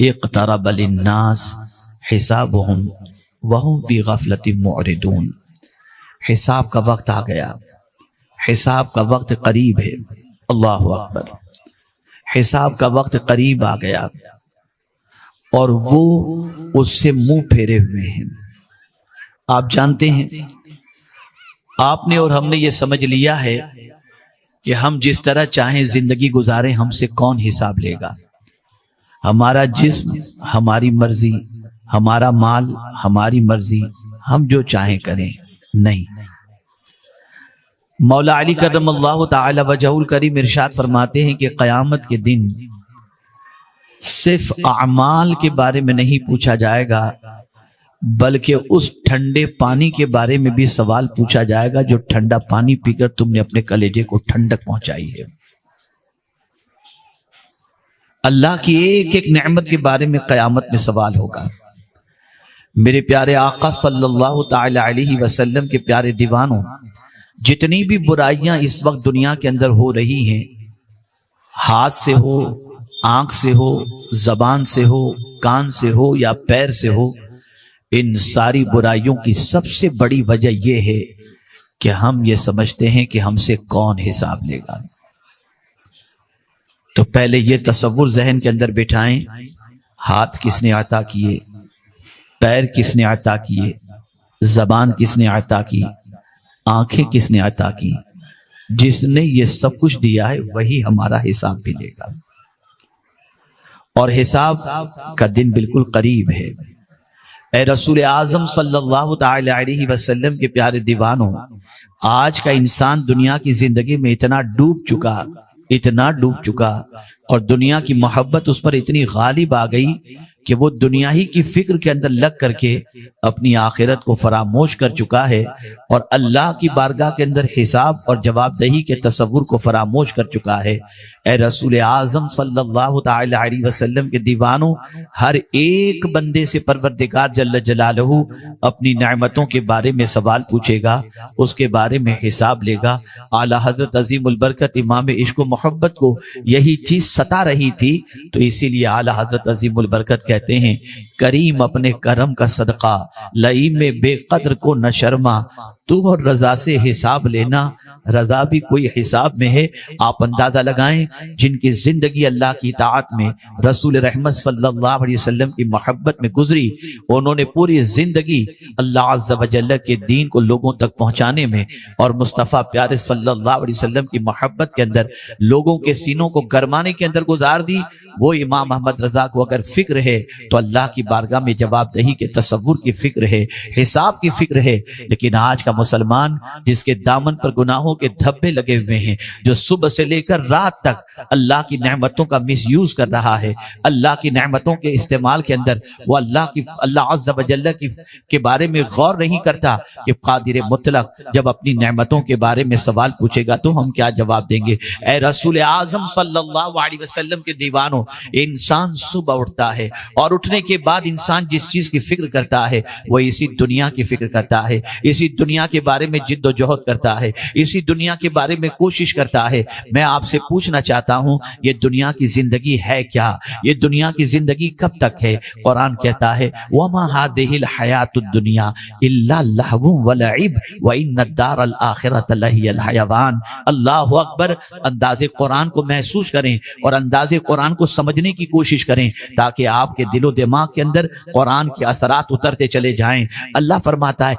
اقترب للناس حسابهم وهم فی غفلۃ معرضون۔ حساب کا وقت آ گیا، حساب کا وقت قریب ہے۔ اللہ اکبر، حساب کا وقت قریب آ گیا اور وہ اس سے منہ پھیرے ہوئے ہیں۔ آپ جانتے ہیں، آپ نے اور ہم نے یہ سمجھ لیا ہے کہ ہم جس طرح چاہیں زندگی گزاریں، ہم سے کون حساب لے گا؟ ہمارا جسم ہماری مرضی، ہمارا مال ہماری مرضی، ہم جو چاہیں کریں۔ نہیں، مولا علی کرم اللہ تعالی وجہہ الکریم ارشاد فرماتے ہیں کہ قیامت کے دن صرف اعمال کے بارے میں نہیں پوچھا جائے گا، بلکہ اس ٹھنڈے پانی کے بارے میں بھی سوال پوچھا جائے گا جو ٹھنڈا پانی پی کر تم نے اپنے کلیجے کو ٹھنڈک پہنچائی ہے۔ اللہ کی ایک ایک نعمت کے بارے میں قیامت میں سوال ہوگا۔ میرے پیارے آقا صلی اللہ تعالی علیہ وسلم کے پیارے دیوانوں، جتنی بھی برائیاں اس وقت دنیا کے اندر ہو رہی ہیں، ہاتھ سے ہو، آنکھ سے ہو، زبان سے ہو، کان سے ہو یا پیر سے ہو، ان ساری برائیوں کی سب سے بڑی وجہ یہ ہے کہ ہم یہ سمجھتے ہیں کہ ہم سے کون حساب لے گا۔ تو پہلے یہ تصور ذہن کے اندر بٹھائیں، ہاتھ کس نے عطا کیے، پیر کس نے عطا کیے، زبان کس نے عطا کی، آنکھیں کس نے عطا کی؟ جس نے یہ سب کچھ دیا ہے وہی ہمارا حساب بھی لے گا، اور حساب کا دن بالکل قریب ہے۔ اے رسول اعظم صلی اللہ تعالی علیہ وسلم کے پیارے دیوانوں، آج کا انسان دنیا کی زندگی میں اتنا ڈوب چکا اور دنیا کی محبت اس پر اتنی غالب آ گئی کہ وہ دنیا ہی کی فکر کے اندر لگ کر کے اپنی آخرت کو فراموش کر چکا ہے، اور اللہ کی بارگاہ کے اندر حساب اور جواب دہی کے تصور کو فراموش کر چکا ہے۔ اے رسول اعظم صلی اللہ تعالی علیہ وسلم کے دیوانوں، ہر ایک بندے سے پروردگار جل جلالہ اپنی نعمتوں کے بارے میں سوال پوچھے گا، اس کے بارے میں حساب لے گا۔ اعلیٰ حضرت عظیم البرکت امام عشق و محبت کو یہی چیز ستا رہی تھی، تو اسی لیے اعلیٰ حضرت عظیم البرکت کہتے ہیں، کریم اپنے کرم کا صدقہ، لئیم بے قدر کو نہ شرما، تو اور رضا سے حساب لینا، رضا بھی کوئی حساب میں ہے۔ آپ اندازہ لگائیں، جن کی زندگی اللہ کی اطاعت میں، رسول رحمت صلی اللہ علیہ وسلم کی محبت میں گزری، انہوں نے پوری زندگی اللہ عز و جل کے دین کو لوگوں تک پہنچانے میں اور مصطفیٰ پیارے صلی اللہ علیہ وسلم کی محبت کے اندر لوگوں کے سینوں کو گرمانے کے اندر گزار دی۔ وہ امام احمد رضا کو اگر فکر ہے تو اللہ کی بارگاہ میں جواب دہی کے تصور کی فکر ہے، حساب کی فکر ہے۔ لیکن آج کا مسلمان جس کے دامن پر گناہوں کے دھبے لگے ہوئے ہیں، جو صبح سے لے کر رات تک اللہ کی نعمتوں کا مس یوز کر رہا ہے، اللہ کی نعمتوں کے استعمال کے اندر وہ اللہ عز و جل کے بارے میں غور نہیں کرتا کہ قادر مطلق جب اپنی نعمتوں کے بارے میں سوال پوچھے گا تو ہم کیا جواب دیں گے؟ اے رسول اعظم صلی اللہ علیہ وسلم کے دیوانوں، انسان صبح اٹھتا ہے اور اٹھنے کے بعد انسان جس چیز کی فکر کرتا ہے وہ اسی دنیا کی فکر کرتا ہے، اسی دنیا کے بارے میں جد و جہد کرتا ہے، اسی دنیا کے بارے میں کوشش کرتا ہے۔ میں آپ سے پوچھنا چاہتا ہوں، یہ دنیا کی زندگی ہے کیا؟ یہ دنیا کی زندگی کب تک ہے؟ قرآن کہتا ہے وَمَا هَذِهِ الْحَيَاةُ الدُّنْيَا إِلَّا اللَّهْوُ وَلَعِبٌ وَإِنَّ الدَّارَ الْآخِرَةَ لَهِيَ الْحَيَوَانُ۔ اللہ اکبر، انداز قرآن کو محسوس کریں اور انداز قرآن کو سمجھنے کی کوشش کریں تاکہ آپ کے دل و دماغ کے اندر قرآن کے اثرات اترتے چلے جائیں۔ اللہ فرماتا ہے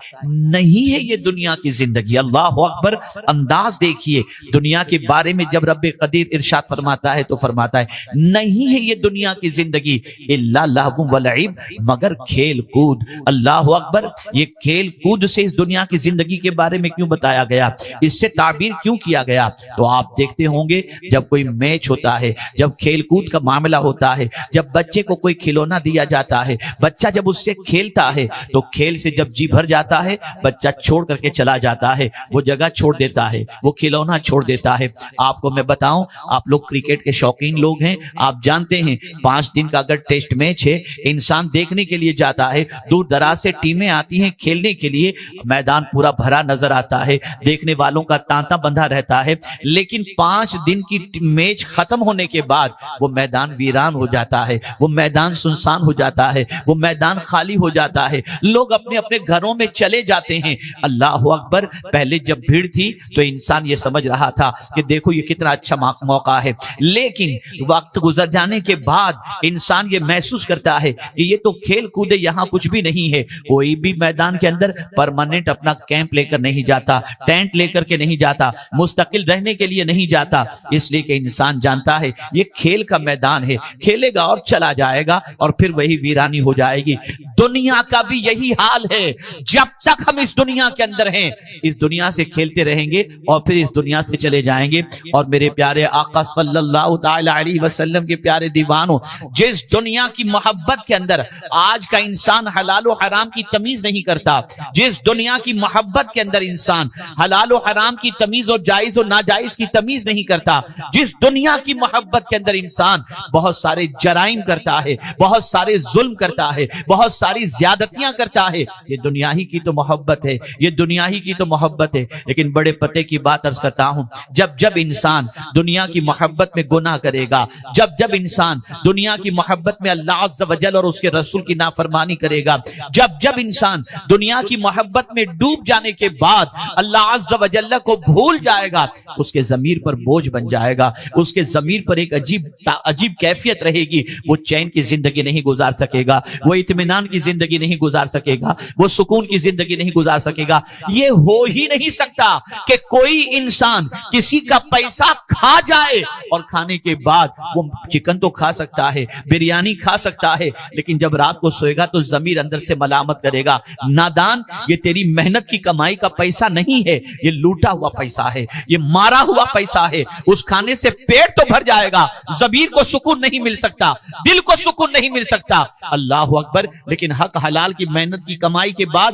نہیں ہے یہ دنیا کی زندگی۔ اللہ اکبر، انداز دیکھیے دنیا کے بارے میں جب رب قدیر ارشاد فرماتا ہے تو فرماتا ہے نہیں ہے یہ دنیا کی زندگی الا لہو و لعب، مگر کھیل کود۔ اللہ اکبر، یہ کھیل کود سے اس دنیا کی زندگی کے بارے میں کیوں بتایا گیا، اس سے تعبیر کیوں کیا گیا؟ تو آپ دیکھتے ہوں گے جب کوئی میچ ہوتا ہے، جب کھیل کود کا معاملہ ہوتا ہے، جب بچے کو کوئی کھلونا دیا جاتا ہے، بچہ جب اس سے کھیلتا ہے تو کھیل سے جب جی بھر جاتا ہے، بچہ چھوڑ کر کے چلا جاتا ہے، وہ جگہ چھوڑ دیتا ہے، وہ کھلونا چھوڑ دیتا ہے۔ آپ کو میں بتاؤں، آپ لوگ کرکٹ کے شوقین لوگ ہیں، آپ جانتے ہیں 5 دن کا اگر ٹیسٹ میچ ہے، انسان دیکھنے کے لیے جاتا ہے، دور دراز سے ٹیمیں آتی ہیں کھیلنے کے لیے، میدان پورا بھرا نظر آتا ہے، دیکھنے والوں کا تانتا بندھا رہتا ہے، لیکن 5 دن کی میچ ختم ہونے کے بعد وہ میدان ویران ہو جاتا ہے، وہ میدان سنسان ہو جاتا ہے، وہ میدان خالی ہو جاتا ہے، لوگ اپنے اپنے گھروں میں چلے جاتے ہیں۔ اللہ اکبر! پہلے جب بھیڑ تھی تو انسان یہ سمجھ رہا تھا کہ دیکھو یہ کتنا اچھا موقع ہے، لیکن وقت گزر جانے کے بعد انسان یہ محسوس کرتا ہے کہ یہ تو کھیل کودے، یہاں کچھ بھی نہیں ہے، کوئی بھی میدان کے اندر پرماننٹ اپنا کیمپ لے کر نہیں جاتا، ٹینٹ لے کر کے نہیں جاتا، مستقل رہنے کے لیے نہیں جاتا، اس لیے کہ انسان جانتا ہے یہ کھیل کا میدان ہے، کھیلے گا اور چلا جائے گا اور پھر وہی ویرانی ہو جائے گی۔ دنیا کا بھی یہی حال ہے، جب تک ہم اس دنیا کے اندر ہیں، اس دنیا سے کھیلتے رہیں گے اور پھر اس دنیا سے چلے جائیں گے۔ اور میرے پیارے آقا صلی اللہ تعالی علیہ وسلم کے پیارے دیوانوں، جس دنیا کی محبت کے اندر آج کا انسان حلال و حرام کی تمیز نہیں کرتا، جس دنیا کی محبت کے اندر انسان حلال و حرام کی تمیز اور جائز و ناجائز کی تمیز نہیں کرتا، جس دنیا کی محبت کے اندر انسان بہت سارے جرائم کرتا ہے، بہت سارے ظلم کرتا ہے، بہت ساری زیادتیاں کرتا ہے، یہ دنیا ہی کی تو محبت ہے، یہ دنیا ہی کی تو محبت ہے۔ لیکن بڑے پتے کی بات عرض کرتا ہوں، جب انسان دنیا کی محبت میں گناہ کرے گا، جب انسان دنیا کی محبت میں اللہ عز و جل اور اس کے رسول کی نافرمانی کرے گا، جب انسان دنیا کی محبت میں ڈوب جانے کے بعد اللہ عز و جل کو بھول جائے گا، اس کے ضمیر پر بوجھ بن جائے گا، اس کے ضمیر پر ایک عجیب کیفیت رہے گی، وہ چین کی زندگی نہیں گزار سکے گا، وہ اطمینان کی زندگی نہیں گزار سکے گا، وہ سکون کی زندگی نہیں گزار سکے گا۔ یہ ہو ہی نہیں سکتا کہ کوئی انسان کسی کا پیسہ کھا جائے اور کھانے کے بعد وہ چکن تو کھا سکتا ہے، بریانی کھا سکتا ہے، لیکن جب رات کو سوئے گا تو ضمیر اندر سے ملامت کرے گا، نادان، یہ تیری محنت کی کمائی کا پیسہ نہیں ہے، یہ لوٹا ہوا پیسہ ہے، یہ مارا ہوا پیسہ ہے۔ اس کھانے سے پیٹ تو بھر جائے گا، ضمیر کو سکون نہیں مل سکتا، دل کو سکون نہیں مل سکتا۔ اللہ اکبر! لیکن حق حلال کی محنت کی کمائی کے بعد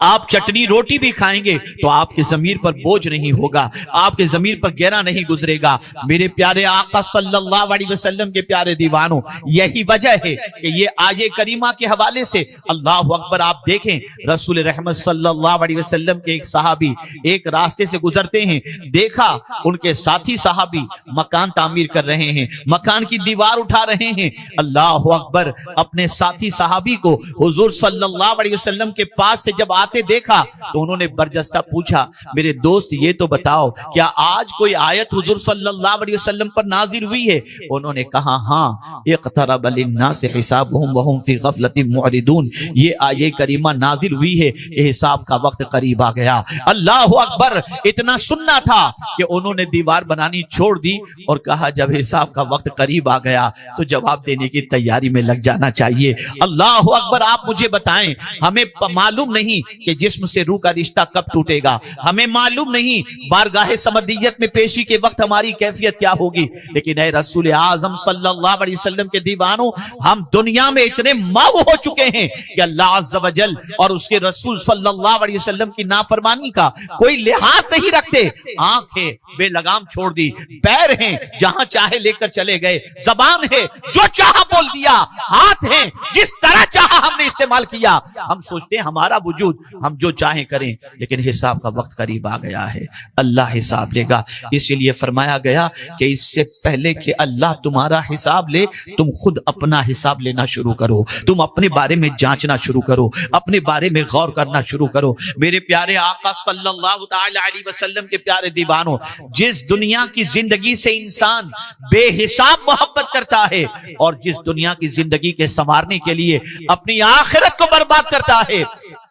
آپ چٹنی روٹی بھی کھائیں گے تو آپ کے ضمیر پر بوجھ نہیں ہوگا، آپ کے ضمیر پر گہرا نہیں گزرے گا۔ میرے پیارے آقا صلی اللہ علیہ وسلم کے پیارے دیوانوں، یہی وجہ ہے کہ یہ آیے کریمہ کے حوالے سے اللہ اکبر آپ دیکھیں، رسول رحمت صلی اللہ علیہ وسلم کے ایک صحابی ایک راستے سے گزرتے ہیں، دیکھا ان کے ساتھی صحابی مکان تعمیر کر رہے ہیں، مکان کی دیوار اٹھا رہے ہیں۔ اللہ اکبر! اپنے ساتھی صحابی کو حضور صلی اللہ علیہ وسلم کے پاس سے جب آتے دیکھا تو انہوں نے برجستہ پوچھا، میرے دوست یہ تو بتاؤ کیا آج کوئی آیت حضور صلی اللہ علیہ وسلم پر نازل ہوئی ہے؟ انہوں نے کہا ہاں، اقترب للناس حسابهم وهم فی غفلۃ معرضون، یہ آیہ کریمہ نازل ہوئی ہے کہ حساب کا وقت قریب آ گیا۔ اللہ اکبر! اتنا سننا تھا کہ انہوں نے دیوار بنانی چھوڑ دی اور کہا جب حساب کا وقت قریب آ گیا تو جواب دینے کی تیاری میں لگ جانا چاہیے۔ اللہ اکبر! آپ مجھے بتائیں، ہمیں معلوم نہیں کہ جسم سے روح کا رشتہ کب ٹوٹے گا، ہمیں معلوم نہیں بارگاہ سمدیت میں پیشی کے وقت ہماری کیفیت کیا ہوگی، لیکن اے رسول اعظم صلی اللہ علیہ وسلم کے دیوانوں، ہم دنیا میں اتنے مغو ہو چکے ہیں کہ اللہ عز و جل اور اس کے رسول صلی اللہ علیہ وسلم کی نافرمانی کا کوئی لحاظ نہیں رکھتے۔ آنکھیں بے لگام چھوڑ دی، پیر ہیں جہاں چاہے لے کر چلے گئے، زبان ہے جو چاہا بول دیا، ہاتھ ہیں جس طرح چاہا ہم نے استعمال کیا۔ ہم سوچتے ہیں ہمارا وجود ہم جو چاہیں کریں، لیکن حساب کا وقت قریب آ گیا ہے، اللہ حساب لے گا۔ اسی لیے فرمایا گیا کہ اس سے پہلے کہ اللہ تمہارا حساب لے، تم خود اپنا حساب لینا شروع کرو، تم اپنے بارے میں جانچنا شروع کرو، اپنے بارے میں غور کرنا شروع کرو۔ میرے پیارے آقا صلی اللہ تعالی علیہ وسلم کے پیارے دیوانوں، جس دنیا کی زندگی سے انسان بے حساب محبت کرتا ہے اور جس دنیا کی زندگی کے سنوارنے کے لیے اپنی آخرت کو برباد کرتا ہے،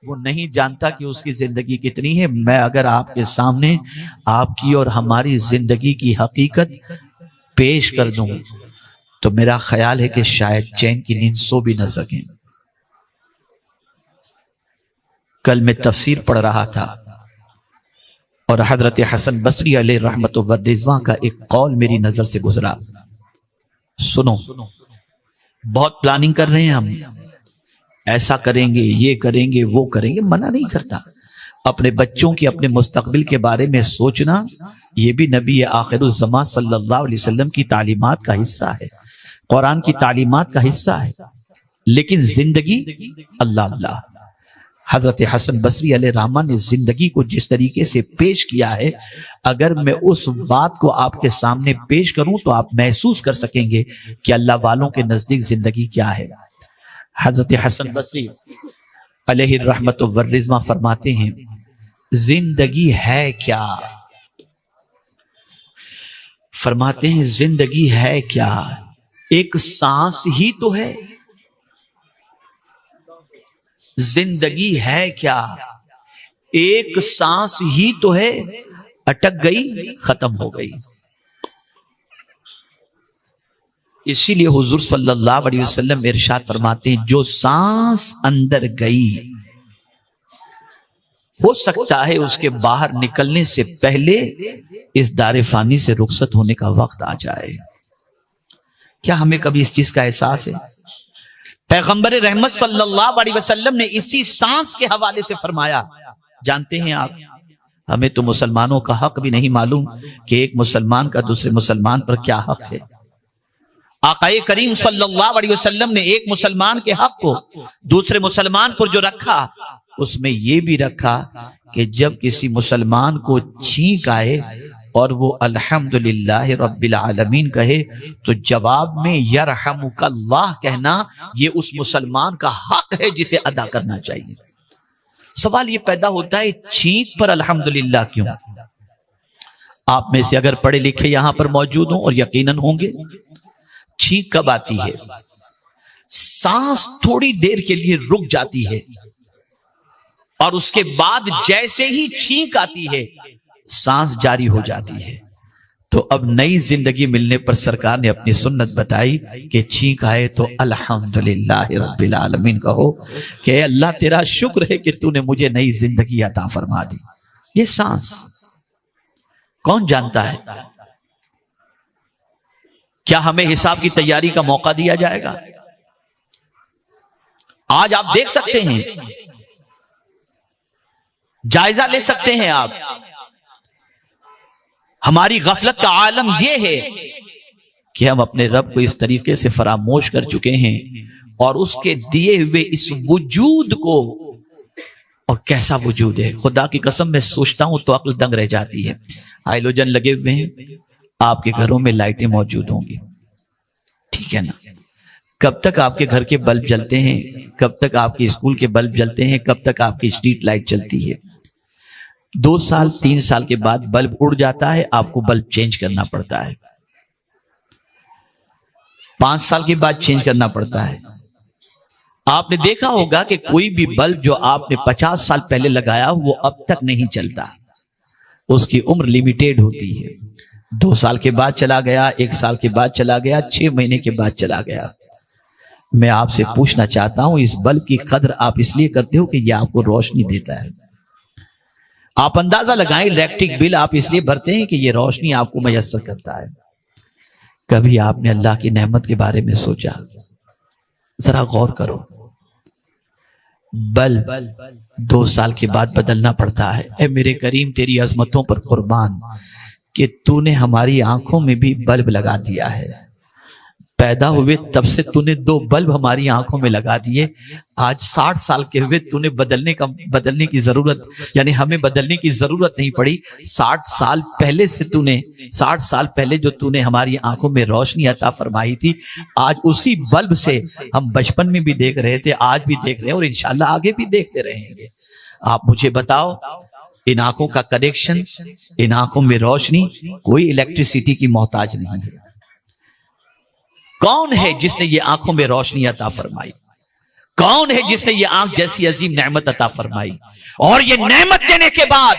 وہ نہیں جانتا کہ اس کی زندگی کتنی ہے۔ میں اگر آپ کے سامنے آپ کی اور ہماری زندگی کی حقیقت پیش کر دوں تو میرا خیال ہے کہ شاید چین کی نیند سو بھی نہ سکیں۔ کل میں تفسیر پڑھ رہا تھا اور حضرت حسن بصری علیہ رحمت و رضوان کا ایک قول میری نظر سے گزرا۔ سنو، بہت پلاننگ کر رہے ہیں ہم، ایسا کریں گے، یہ کریں گے، وہ کریں گے، منع نہیں کرتا، اپنے بچوں کی اپنے مستقبل کے بارے میں سوچنا، یہ بھی نبی آخر الزمان صلی اللہ علیہ وسلم کی تعلیمات کا حصہ ہے، قرآن کی تعلیمات کا حصہ ہے۔ لیکن زندگی اللہ اللہ، حضرت حسن بصری علیہ رحمہ نے زندگی کو جس طریقے سے پیش کیا ہے، اگر میں اس بات کو آپ کے سامنے پیش کروں تو آپ محسوس کر سکیں گے کہ اللہ والوں کے نزدیک زندگی کیا ہے۔ حضرت حسن بصری علیہ الرحمت والرضوان فرماتے ہیں زندگی ہے کیا؟ فرماتے ہیں زندگی ہے کیا؟ ایک سانس ہی تو ہے۔ زندگی ہے کیا؟ ایک سانس ہی تو ہے، اٹک گئی ختم ہو گئی۔ اسی لیے حضور صلی اللہ علیہ وسلم ارشاد فرماتے ہیں جو سانس اندر گئی ہو سکتا ہے اس کے باہر نکلنے سے پہلے اس دار فانی سے رخصت ہونے کا وقت آ جائے۔ کیا ہمیں کبھی اس چیز کا احساس ہے؟ پیغمبر رحمت صلی اللہ علیہ وسلم نے اسی سانس کے حوالے سے فرمایا، جانتے ہیں آپ، ہمیں تو مسلمانوں کا حق بھی نہیں معلوم کہ ایک مسلمان کا دوسرے مسلمان پر کیا حق ہے۔ آقائے کریم صلی اللہ علیہ وسلم نے ایک مسلمان کے حق کو دوسرے مسلمان پر جو رکھا، اس میں یہ بھی رکھا کہ جب کسی مسلمان کو چھینک آئے اور وہ الحمدللہ رب العالمین کہے تو جواب میں یرحمک اللہ کہنا یہ اس مسلمان کا حق ہے جسے ادا کرنا چاہیے۔ سوال یہ پیدا ہوتا ہے چھینک پر الحمدللہ کیوں؟ آپ میں سے اگر پڑھے لکھے یہاں پر موجود ہوں اور یقیناً ہوں گے، چھینک کب آتی ہے؟ سانس تھوڑی دیر کے لیے رک جاتی ہے اور اس کے بعد جیسے ہی چھینک آتی ہے سانس جاری ہو جاتی ہے۔ تو اب نئی زندگی ملنے پر سرکار نے اپنی سنت بتائی کہ چھینک آئے تو الحمدللہ رب العالمین کہو کہ اے اللہ تیرا شکر ہے کہ تو نے مجھے نئی زندگی عطا فرما دی۔ یہ سانس کون جانتا ہے؟ کیا ہمیں حساب کی تیاری کا موقع دیا جائے گا؟ آج آپ دیکھ سکتے ہیں، جائزہ لے سکتے ہیں آپ، ہماری غفلت کا عالم یہ ہے کہ ہم اپنے رب کو اس طریقے سے فراموش کر چکے ہیں اور اس کے دیے ہوئے اس وجود کو، اور کیسا وجود ہے خدا کی قسم میں سوچتا ہوں تو عقل دنگ رہ جاتی ہے۔ ہائیلوجن لگے ہوئے ہیں، آپ کے گھروں میں لائٹیں موجود ہوں گی، ٹھیک ہے نا؟ کب تک آپ کے گھر کے بلب جلتے ہیں؟ کب تک آپ کے اسکول کے بلب جلتے ہیں؟ کب تک آپ کی اسٹریٹ لائٹ چلتی ہے؟ 2 سال 3 سال کے بعد بلب اڑ جاتا ہے، آپ کو بلب چینج کرنا پڑتا ہے۔ 5 سال کے بعد چینج کرنا پڑتا ہے۔ آپ نے دیکھا ہوگا کہ کوئی بھی بلب جو آپ نے 50 سال پہلے لگایا وہ اب تک نہیں چلتا، اس کی عمر لیمیٹیڈ ہوتی ہے۔ 2 سال کے بعد چلا گیا، 1 سال کے بعد چلا گیا، 6 مہینے کے بعد چلا گیا۔ میں آپ سے پوچھنا چاہتا ہوں اس بلب کی قدر آپ اس لیے کرتے ہو کہ یہ آپ کو روشنی دیتا ہے۔ آپ اندازہ لگائیں الیکٹرک بل آپ اس لیے بھرتے ہیں کہ یہ روشنی آپ کو میسر کرتا ہے۔ کبھی آپ نے اللہ کی نعمت کے بارے میں سوچا؟ ذرا غور کرو، بلب 2 سال کے بعد بدلنا پڑتا ہے۔ اے میرے کریم تیری عظمتوں پر قربان کہ تو نے ہماری آنکھوں میں بھی بلب لگا دیا ہے۔ پیدا ہوئے تب سے تو نے 2 بلب ہماری آنکھوں میں لگا دیے، آج 60 سال کے ہوئے تو نے بدلنے کی ضرورت، یعنی ہمیں بدلنے کی ضرورت نہیں پڑی۔ 60 سال پہلے سے 60 سال پہلے جو تو نے ہماری آنکھوں میں روشنی عطا فرمائی تھی، آج اسی بلب سے ہم بچپن میں بھی دیکھ رہے تھے، آج بھی دیکھ رہے ہیں اور انشاءاللہ آگے بھی دیکھتے رہیں گے۔ آپ مجھے بتاؤ، ان آنکھوں کا کنیکشن، ان آنکھوں میں روشنی کوئی الیکٹریسٹی کی محتاج نہیں ہے۔ کون ہے جس نے یہ آنکھوں میں روشنی عطا فرمائی؟ کون ہے جس نے یہ آنکھ جیسی عظیم نعمت عطا فرمائی؟ اور یہ نعمت دینے کے بعد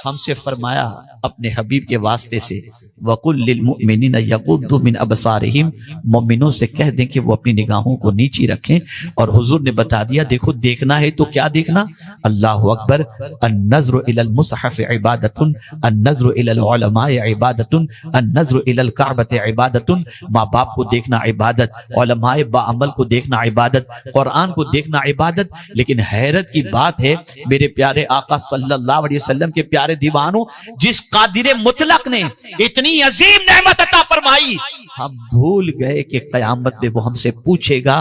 ہم سے فرمایا اپنے حبیب کے واسطے سے وَقُلْ لِلْمُؤْمِنِينَ يَغُضُّوا مِنْ أَبْصَارِهِمْ، مومنوں سے کہہ دیں کہ وہ اپنی نگاہوں کو نیچی رکھیں. اور حضور نے بتا دیا دیکھو دیکھنا ہے تو کیا دیکھنا؟ اللہ اکبر. النظر الى المصحف عبادت، النظر الى العلماء عبادت، النظر الى الكعبة عبادت. ماں باپ کو دیکھنا عبادت، علماء باعمل کو دیکھنا عبادت، قرآن کو دیکھنا عبادت. لیکن حیرت کی بات ہے میرے پیارے آقا صلی اللہ علیہ وسلم کے پیارے دیوانوں، جس قادر مطلق نے اتنی عظیم نعمت عطا فرمائی، ہم بھول گئے کہ قیامت میں وہ ہم سے پوچھے گا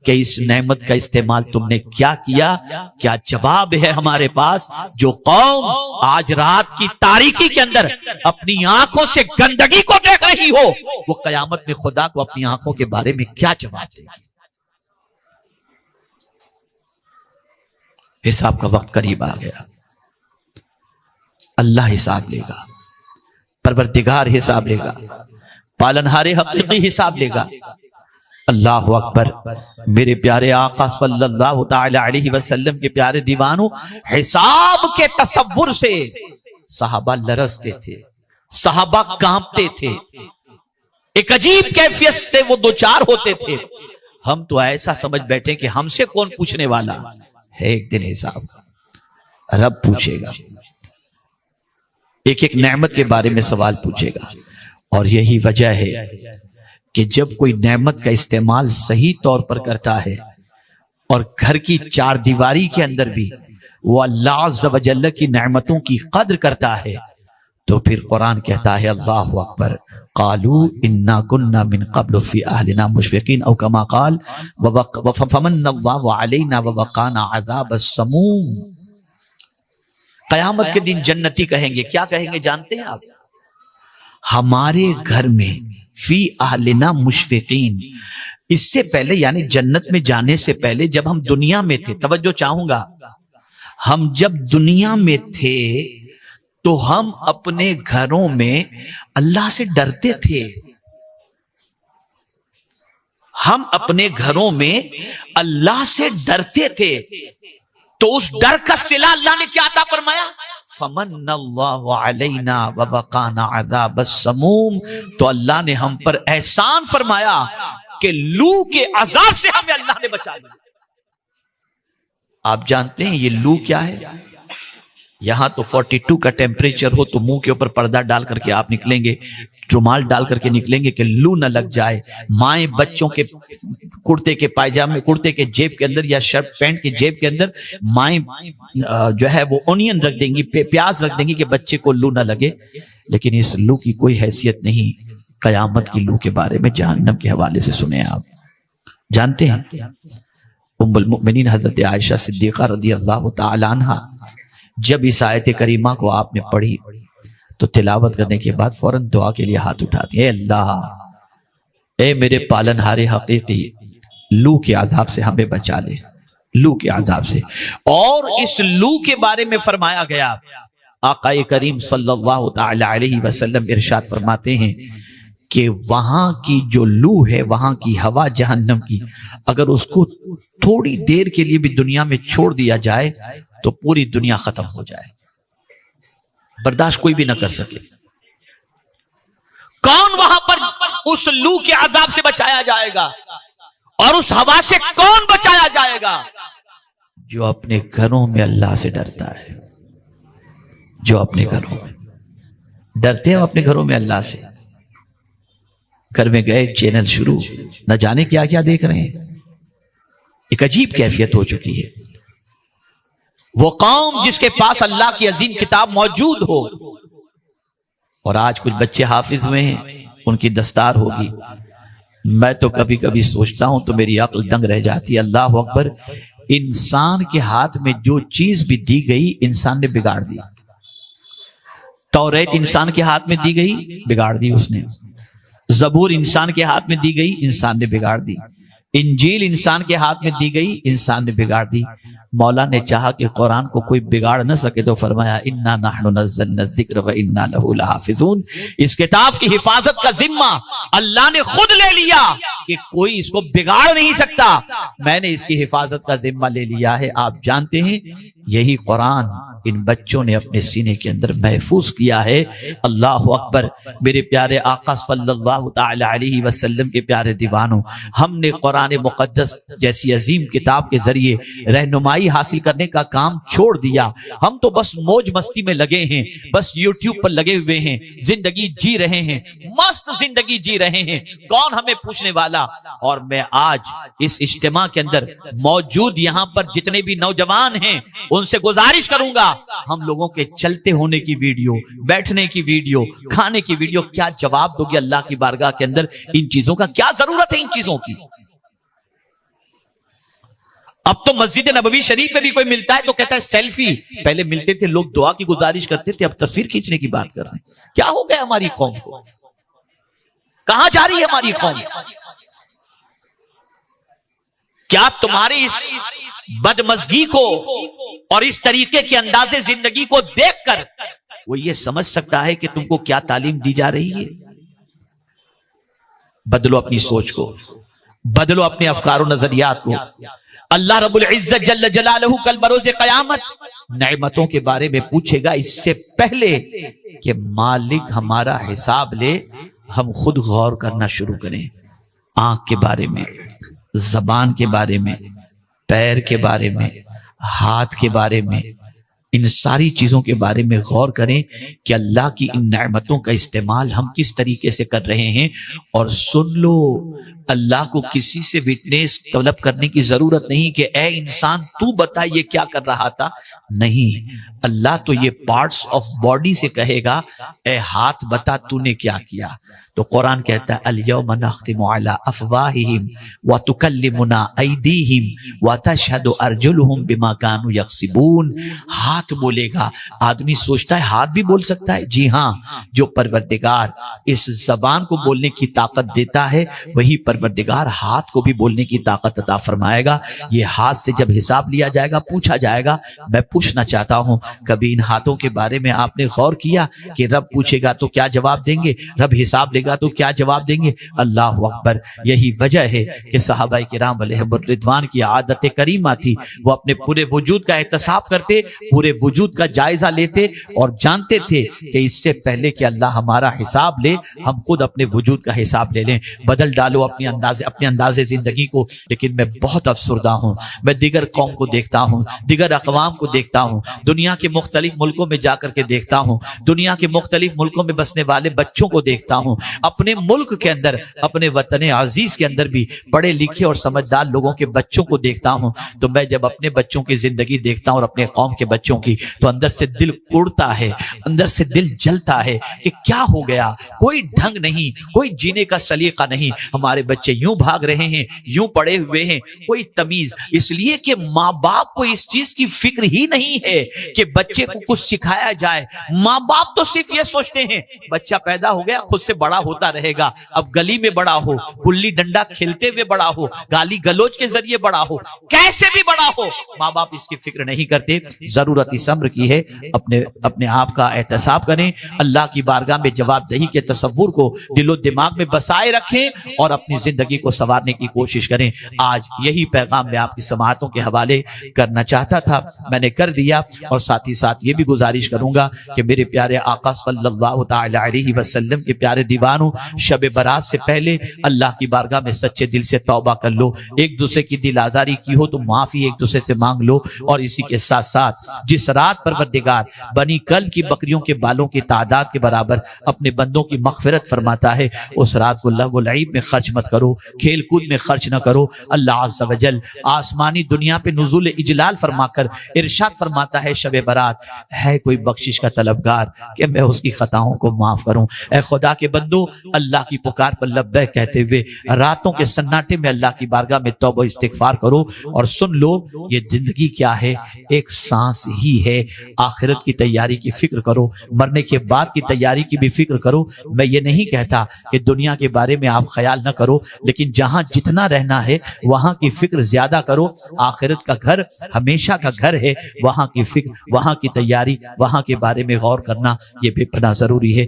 کہ اس نعمت کا استعمال تم نے کیا کیا. کیا جواب ہے ہمارے پاس؟ جو قوم آج رات کی تاریکی کے اندر اپنی آنکھوں سے گندگی کو دیکھ رہی ہو، وہ قیامت میں خدا کو اپنی آنکھوں کے بارے میں کیا جواب دے گی؟ حساب کا وقت قریب آ گیا. اللہ حساب لے گا، پروردگار حساب لے گا، پالنہار حقیقی حساب لے گا. اللہ اکبر. میرے پیارے آقا صلی اللہ تعالی علیہ وسلم کے پیارے دیوانوں، حساب کے تصور سے صحابہ لرزتے تھے، صحابہ کانپتے تھے، ایک عجیب کیفیت سے وہ دوچار ہوتے تھے. ہم تو ایسا سمجھ بیٹھے کہ ہم سے کون پوچھنے والا ہے. ایک دن حساب رب پوچھے گا، ایک ایک نعمت کے بارے میں سوال پوچھے گا. اور یہی وجہ ہے کہ جب کوئی نعمت کا استعمال صحیح طور پر کرتا ہے اور گھر کی چار دیواری کے اندر بھی وہ اللہ عز و جل کی نعمتوں کی قدر کرتا ہے، تو پھر قرآن کہتا ہے اللہ اکبر. قالوا انا كنا من قبل في اهلنا مشفقين او كما قال فمن الله علينا ووقانا عذاب السموم. قیامت کے دن جنتی کہیں گے، کیا کہیں گے جانتے ہیں آپ؟ ہمارے گھر میں فی اہلنا مشفقین. اس سے پہلے یعنی جنت میں جانے سے پہلے جب ہم دنیا میں تھے، توجہ چاہوں گا، ہم جب دنیا میں تھے تو ہم اپنے گھروں میں اللہ سے ڈرتے تھے. ہم اپنے گھروں میں اللہ سے ڈرتے تھے. تو اس ڈر کا صلہ اللہ نے کیا عطا فرمایا؟ فمن اللہ علینا ووقانا عذاب السموم. تو اللہ نے ہم پر احسان فرمایا کہ لو کے عذاب سے ہمیں اللہ نے بچا لیا. آپ جانتے ہیں یہ لو کیا ہے؟ یہاں تو 42 کا ٹیمپریچر ہو تو منہ کے اوپر پردہ ڈال کر کے آپ نکلیں گے، رومال ڈال کر کے نکلیں گے کہ لو نہ لگ جائے. مائیں بچوں کے کرتے کے پائجامے، کرتے کے جیب کے اندر یا شرٹ پینٹ کے جیب کے اندر مائیں جو ہے وہ اونین رکھ دیں گی، پیاز رکھ دیں گی کہ بچے کو لو نہ لگے. لیکن اس لو کی کوئی حیثیت نہیں. قیامت کی لو کے بارے میں جہنم کے حوالے سے سنیں. آپ جانتے ہیں ام المؤمنین حضرت عائشہ صدیقہ رضی اللہ تعالی عنہ جب اس آیت کریمہ کو آپ نے پڑھی تو تلاوت کرنے کے بعد فوراً دعا کے لیے ہاتھ اٹھاتی، اے اللہ، اے میرے پالنہار حقیقی، لو کے عذاب سے ہمیں بچا لے، لو کے عذاب سے. اور اس لو کے بارے میں فرمایا گیا، آقا کریم صلی اللہ تعالی علیہ وسلم ارشاد فرماتے ہیں کہ وہاں کی جو لو ہے، وہاں کی ہوا جہنم کی، اگر اس کو تھوڑی دیر کے لیے بھی دنیا میں چھوڑ دیا جائے تو پوری دنیا ختم ہو جائے، برداشت کوئی بھی نہ کر سکے. کون وہاں پر اس لو کے عذاب سے بچایا جائے گا؟ اور اس ہوا سے کون بچایا جائے گا؟ جو اپنے گھروں میں اللہ سے ڈرتا ہے. جو اپنے گھروں میں ڈرتے ہیں، اپنے گھروں میں اللہ سے. گھر میں گئے، چینل شروع، نہ جانے کیا کیا دیکھ رہے ہیں. ایک عجیب کیفیت ہو چکی ہے. وہ قوم جس کے پاس اللہ کی عظیم کتاب موجود ہو، اور آج کچھ بچے حافظ ہوئے ہیں، ان کی دستار ہوگی. میں تو کبھی کبھی سوچتا ہوں تو میری عقل دنگ رہ جاتی ہے. اللہ اکبر. انسان کے ہاتھ میں جو چیز بھی دی گئی انسان نے بگاڑ دی. توریت انسان کے ہاتھ میں دی گئی، بگاڑ دی اس نے. زبور انسان کے ہاتھ میں دی گئی، انسان نے بگاڑ دی. انجیل انسان کے ہاتھ میں دی گئی، انسان نے بگاڑ دی. مولا نے چاہا کہ قرآن کو کوئی بگاڑ نہ سکے تو فرمایا انا نحن نزلنا الذکر وانا له لحافظون. اس کتاب کی حفاظت کا ذمہ اللہ نے خود لے لیا کہ کوئی اس کو بگاڑ نہیں سکتا. میں نے اس کی حفاظت کا ذمہ لے لیا ہے. آپ جانتے ہیں یہی قرآن ان بچوں نے اپنے سینے کے اندر محفوظ کیا ہے۔ اللہ اکبر۔ میرے پیارے آقا صلی اللہ تعالی علیہ وسلم کے پیارے دیوانوں، ہم نے قرآن مقدس جیسی عظیم کتاب کے ذریعے رہنمائی حاصل کرنے کا کام چھوڑ دیا۔ ہم تو بس موج مستی میں لگے ہیں، بس یوٹیوب پر لگے ہوئے ہیں، زندگی جی رہے ہیں، مست زندگی جی رہے ہیں، کون ہمیں پوچھنے والا؟ اور میں آج اس اجتماع کے اندر موجود یہاں پر جتنے بھی نوجوان ہیں ان سے گزارش کروں گا، ہم لوگوں کے چلتے ہونے کی ویڈیو، بیٹھنے کی ویڈیو، کھانے کی ویڈیو کیا جواب دو گے اللہ کی بارگاہ کے اندر؟ ان چیزوں کا کیا ضرورت ہے؟ ان چیزوں کی اب تو مسجد نبوی شریف میں بھی کوئی ملتا ہے تو کہتا ہے سیلفی۔ پہلے ملتے تھے لوگ دعا کی گزارش کرتے تھے، اب تصویر کھینچنے کی بات کر رہے ہیں۔ کیا ہو گیا ہماری قوم کو؟ کہاں جا رہی ہے ہماری قوم؟ کیا تمہاری اس بدمزگی کو اور اس طریقے کے انداز زندگی کو دیکھ کر وہ یہ سمجھ سکتا ہے کہ تم کو کیا تعلیم دی جا رہی ہے؟ بدلو اپنی سوچ کو، بدلو اپنے افکار و نظریات کو۔ اللہ رب العزت جل جلالہ کل بروز قیامت نعمتوں کے بارے میں پوچھے گا، اس سے پہلے کہ مالک ہمارا حساب لے ہم خود غور کرنا شروع کریں۔ آنکھ کے بارے میں، زبان کے بارے میں، پیر کے بارے میں، ہاتھ کے بارے میں، ان ساری چیزوں کے بارے میں غور کریں کہ اللہ کی ان نعمتوں کا استعمال ہم کس طریقے سے کر رہے ہیں۔ اور سن لو، اللہ کو کسی سے وٹنس طلب کرنے کی ضرورت نہیں کہ اے انسان تو بتا یہ کیا کر رہا تھا، نہیں، اللہ تو یہ پارٹس آف باڈی سے کہے گا اے ہاتھ بتا تو نے کیا کیا۔ تو قرآن کہتا ہے الیوم نختم علی افواہہم وتکلمنا ایدیہم وتشہد ارجلہم بما کانوا یکسبون۔ ہاتھ بولے گا۔ آدمی سوچتا ہے ہاتھ بھی بول سکتا ہے؟ جی ہاں، جو پروردگار اس زبان کو بولنے کی طاقت دیتا ہے وہی پروردگار ہاتھ کو بھی بولنے کی طاقت عطا فرمائے گا۔ یہ ہاتھ سے جب حساب لیا جائے گا، پوچھا جائے گا، میں پوچھنا چاہتا ہوں کبھی ان ہاتھوں کے بارے میں آپ نے غور کیا کہ رب پوچھے گا تو کیا جواب دیں گے؟ رب حساب لے گا تو کیا جواب دیں گے؟ اللہ اکبر۔ یہی وجہ ہے کہ صحابہ کرام علیہم الرضوان کی عادت کریمہ تھی، وہ اپنے پورے وجود کا احتساب کرتے، پورے وجود کا جائزہ لیتے اور جانتے تھے کہ اس سے پہلے کہ اللہ ہمارا حساب لے ہم خود اپنے وجود کا حساب لے لیں۔ بدل ڈالو اپنے انداز زندگی کو۔ لیکن میں بہت افسردہ ہوں، میں دیگر قوم کو دیکھتا ہوں، دیگر اقوام کو دیکھتا ہوں، دنیا کے مختلف ملکوں میں جا کر کے دیکھتا ہوں، دنیا کے مختلف ملکوں میں بسنے والے بچوں کو دیکھتا ہوں، اپنے ملک کے اندر، اپنے وطن عزیز کے اندر بھی پڑھے لکھے اور سمجھدار لوگوں کے بچوں کو دیکھتا ہوں۔ تو میں جب اپنے بچوں کی زندگی دیکھتا ہوں اور اپنے قوم کے بچوں کی، تو اندر سے دل کوڑتا ہے، اندر سے دل جلتا ہے کہ کیا ہو گیا؟ کوئی ڈھنگ نہیں، کوئی جینے کا سلیقہ نہیں، ہمارے بچے یوں بھاگ رہے ہیں، یوں پڑے ہوئے ہیں، کوئی تمیز۔ اس لیے کہ ماں باپ کو اس چیز کی فکر ہی نہیں ہے کہ بچے کو کچھ سکھایا جائے۔ ماں باپ تو صرف یہ سوچتے ہیں بچہ پیدا ہو گیا خود سے بڑا ہوتا رہے گا، اب گلی میں بڑا ہو، گلی ڈنڈا کھیلتے ہوئے بڑا ہو، گالی گلوچ کے ذریعے بڑا ہو، کیسے بھی بڑا ہو، ماں باپ اس کی فکر نہیں کرتے۔ ضرورت اس امر کی ہے اپنے آپ کا احتساب کریں، اللہ کی بارگاہ میں جواب دہی کے تصور کو دل و دماغ میں بسائے رکھیں اور اپنی زندگی کو سنوارنے کی کوشش کریں۔ آج یہی پیغام میں آپ کی سماعتوں کے حوالے کرنا چاہتا تھا، میں نے کر دیا، اور ساتھ ہی ساتھ یہ بھی گزارش کروں گا کہ میرے پیارے آقا صلی اللہ تعالی علیہ وسلم کے پیارے دیوانوں، شب برات سے پہلے اللہ کی بارگاہ میں سچے دل سے توبہ کر لو، ایک دوسرے کی دل آزاری کی ہو تو معافی ایک دوسرے سے مانگ لو، اور اسی کے ساتھ ساتھ جس رات پروردگار بنی کل کی بکریوں کے بالوں کی تعداد کے برابر اپنے بندوں کی مغفرت فرماتا ہے، اس رات کو لغو و لعب میں خرچ مت کرو، کھیل کود میں خرچ نہ کرو۔ اللہ عز و جل آسمانی دنیا پہ نزول اجلال فرما کر ارشاد فرماتا ہے شب برات ہے کوئی بخشش کا طلبگار کہ میں اس کی خطاؤں کو معاف کروں۔ اے خدا کے بندو، اللہ کی پکار پر لبیک کہتے ہوئے راتوں کے سناٹے میں اللہ کی بارگاہ میں توبہ استغفار کرو، اور سن لو یہ زندگی کیا ہے، ایک سانس ہی ہے۔ آخرت کی تیاری کی فکر کرو، مرنے کے بعد کی تیاری کی بھی فکر کرو۔ میں یہ نہیں کہتا کہ دنیا کے بارے میں آپ خیال نہ کرو، لیکن جہاں جتنا رہنا ہے وہاں کی فکر زیادہ کرو۔ آخرت کا گھر ہمیشہ کا گھر ہے، وہاں کی فکر، وہاں کی تیاری، وہاں کے بارے میں غور کرنا یہ بے پناہ ضروری ہے۔